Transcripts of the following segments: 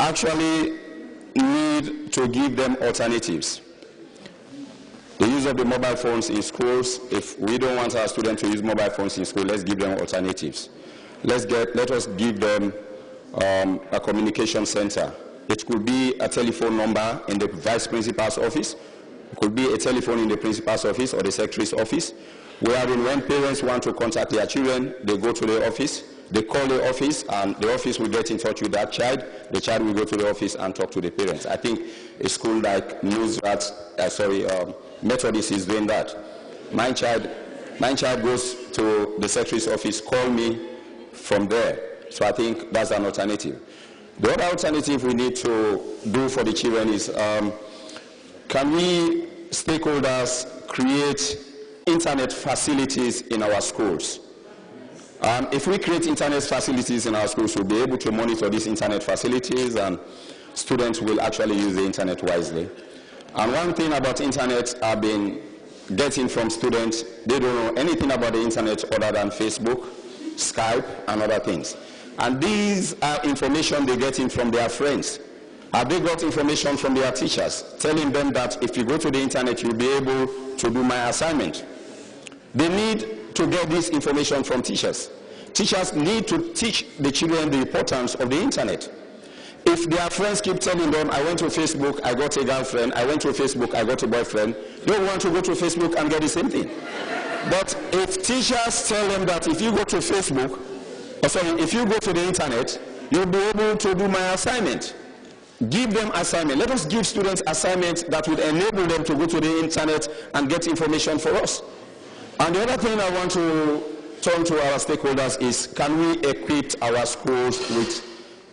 actually need to give them alternatives. The use of the mobile phones in schools, if we don't want our students to use mobile phones in school, let's give them alternatives. Let us give them a communication center. It could be a telephone number in the vice principal's office. It could be a telephone in the principal's office or the secretary's office, wherein when parents want to contact their children, they go to the office, they call the office, and the office will get in touch with that child. The child will go to the office and talk to the parents. I think a school like Methodist is doing that. My child goes to the secretary's office, call me from there. So I think that's an alternative. The other alternative we need to do for the children is, can we, stakeholders, create internet facilities in our schools? If we create internet facilities in our schools, we'll be able to monitor these internet facilities, and students will actually use the internet wisely. And one thing about internet I've been getting from students, they don't know anything about the internet other than Facebook, Skype, and other things. And these are information they're getting from their friends. Have they got information from their teachers, telling them that if you go to the internet, you'll be able to do my assignment? They need to get this information from teachers. Teachers need to teach the children the importance of the internet. If their friends keep telling them, I went to Facebook, I got a girlfriend, I went to Facebook, I got a boyfriend, they want to go to Facebook and get the same thing. But if teachers tell them that if you go to Facebook, if you go to the internet, you'll be able to do my assignment. Give them assignment. Let us give students assignments that would enable them to go to the internet and get information for us. And the other thing I want to turn to our stakeholders is, can we equip our schools with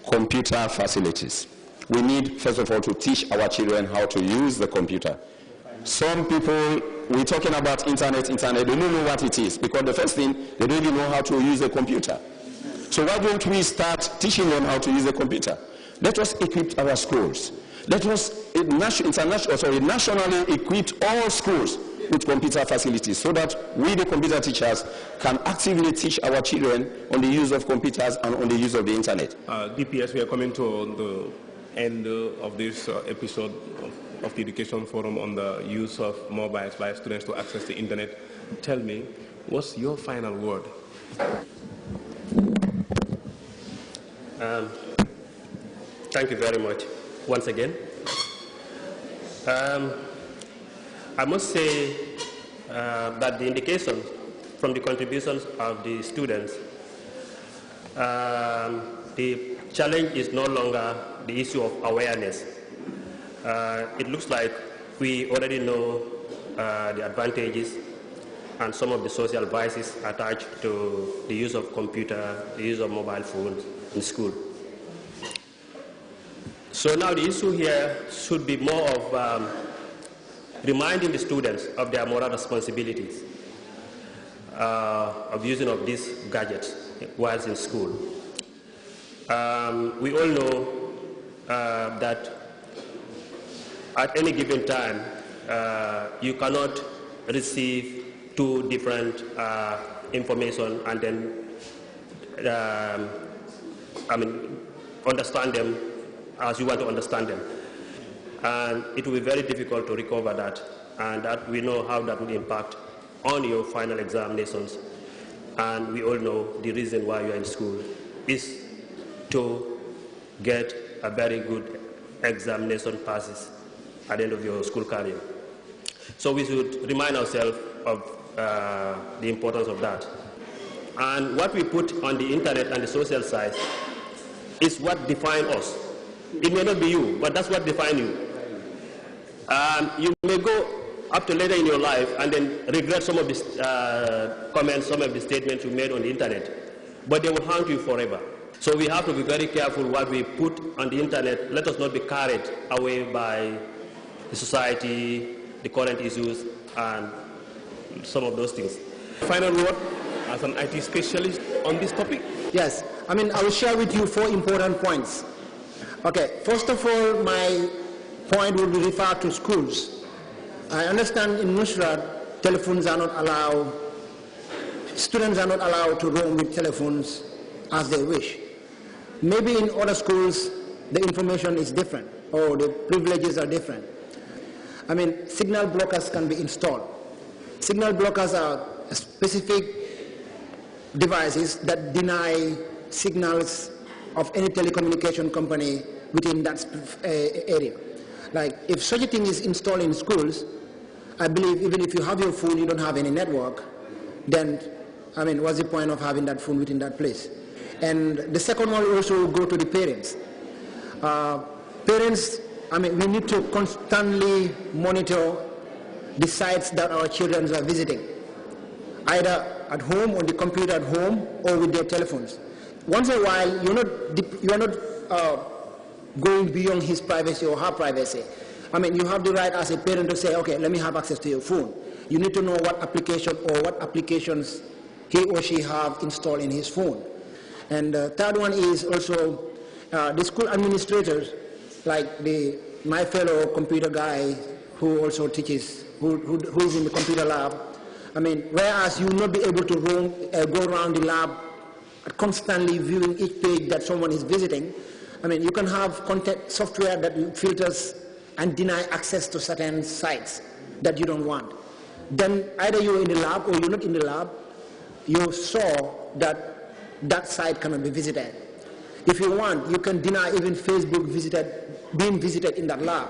computer facilities? We need, first of all, to teach our children how to use the computer. Some people, we're talking about internet, they don't know what it is, because the first thing, they don't even know how to use a computer. So why don't we start teaching them how to use a computer? Let us equip our schools. Let us nationally equip all schools with computer facilities, so that we, the computer teachers, can actively teach our children on the use of computers and on the use of the internet. DPS, we are coming to the end of this episode of the Education Forum on the use of mobiles by students to access the internet. Tell me, what's your final word? Thank you very much once again. I must say that the indications from the contributions of the students, the challenge is no longer the issue of awareness. It looks like we already know the advantages and some of the social vices attached to the use of computer, the use of mobile phones in school. So now the issue here should be more of reminding the students of their moral responsibilities of using of these gadgets whilst in school. We all know that at any given time, you cannot receive two different information and then understand them as you want to understand them. And it will be very difficult to recover that, and that we know how that will impact on your final examinations. And we all know the reason why you are in school is to get a very good examination passes at the end of your school career. So we should remind ourselves of the importance of that. And what we put on the internet and the social side is what defines us. It may not be you, but that's what defines you. You may go up to later in your life and then regret some of the comments, some of the statements you made on the internet, but they will haunt you forever. So we have to be very careful what we put on the internet. Let us not be carried away by the society, the current issues, and some of those things. Final word as an IT specialist on this topic? Yes, I will share with you 4 important points. Okay, first of all, my point will be referred to schools. I understand in Nusrat, telephones are not allowed, students are not allowed to roam with telephones as they wish. Maybe in other schools, the information is different or the privileges are different. I mean, signal blockers can be installed. Signal blockers are specific devices that deny signals of any telecommunication company within that area. Like if such a thing is installed in schools, I believe even if you have your phone, you don't have any network, then, I mean, what's the point of having that phone within that place? And the second one also go to the parents. Parents, I mean, we need to constantly monitor the sites that our children are visiting, either at home, on the computer at home, or with their telephones. Once in a while, you're not going beyond his privacy or her privacy. I mean, you have the right as a parent to say, okay, let me have access to your phone. You need to know what application or what applications he or she have installed in his phone. And the third one is also the school administrators, like my fellow computer guy who also teaches, who is in the computer lab. I mean, whereas you will not be able to go around the lab constantly viewing each page that someone is visiting. I mean, you can have content software that filters and deny access to certain sites that you don't want. Then either you're in the lab or you're not in the lab, you saw that that site cannot be visited. If you want, you can deny even Facebook being visited in that lab.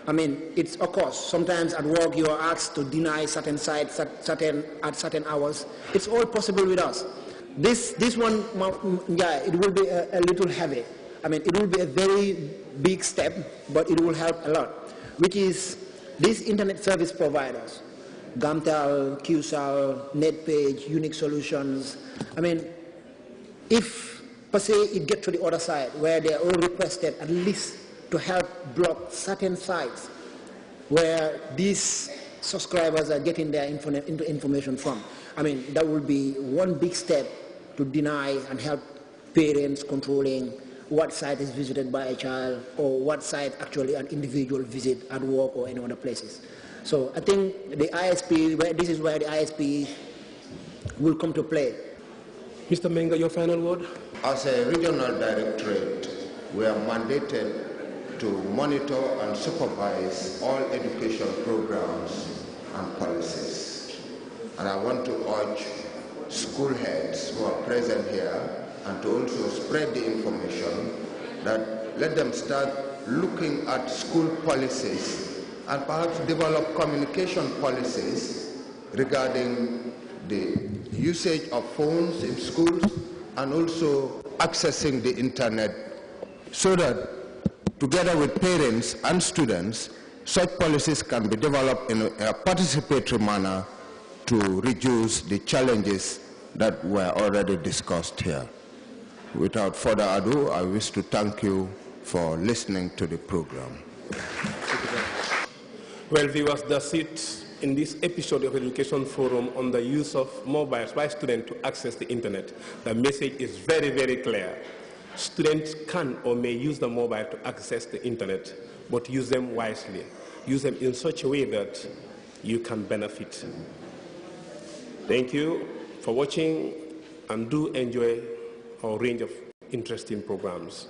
I mean, it's of course, sometimes at work you are asked to deny certain sites at certain hours. It's all possible with us. This one, yeah, it will be a little heavy. I mean, it will be a very big step, but it will help a lot, which is these internet service providers, Gamtel, QSAL, NetPage, Unique Solutions. I mean, if per se it gets to the other side where they are all requested at least to help block certain sites where these subscribers are getting their information from. I mean, that will be one big step to deny and help parents controlling what site is visited by a child or what site actually an individual visit at work or any other places. So I think the ISP, this is where the ISP will come to play. Mr. Menga, your final word? As a regional directorate, we are mandated to monitor and supervise all education programs and policies. And I want to urge school heads who are present here and to also spread the information that let them start looking at school policies and perhaps develop communication policies regarding the usage of phones in schools and also accessing the internet, so that together with parents and students, such policies can be developed in a participatory manner to reduce the challenges that were already discussed here. Without further ado, I wish to thank you for listening to the program. Well, viewers, that's it in this episode of Education Forum on the use of mobiles by students to access the internet. The message is very, very clear. Students can or may use the mobile to access the internet, but use them wisely. Use them in such a way that you can benefit. Thank you for watching, and do enjoy our range of interesting programs.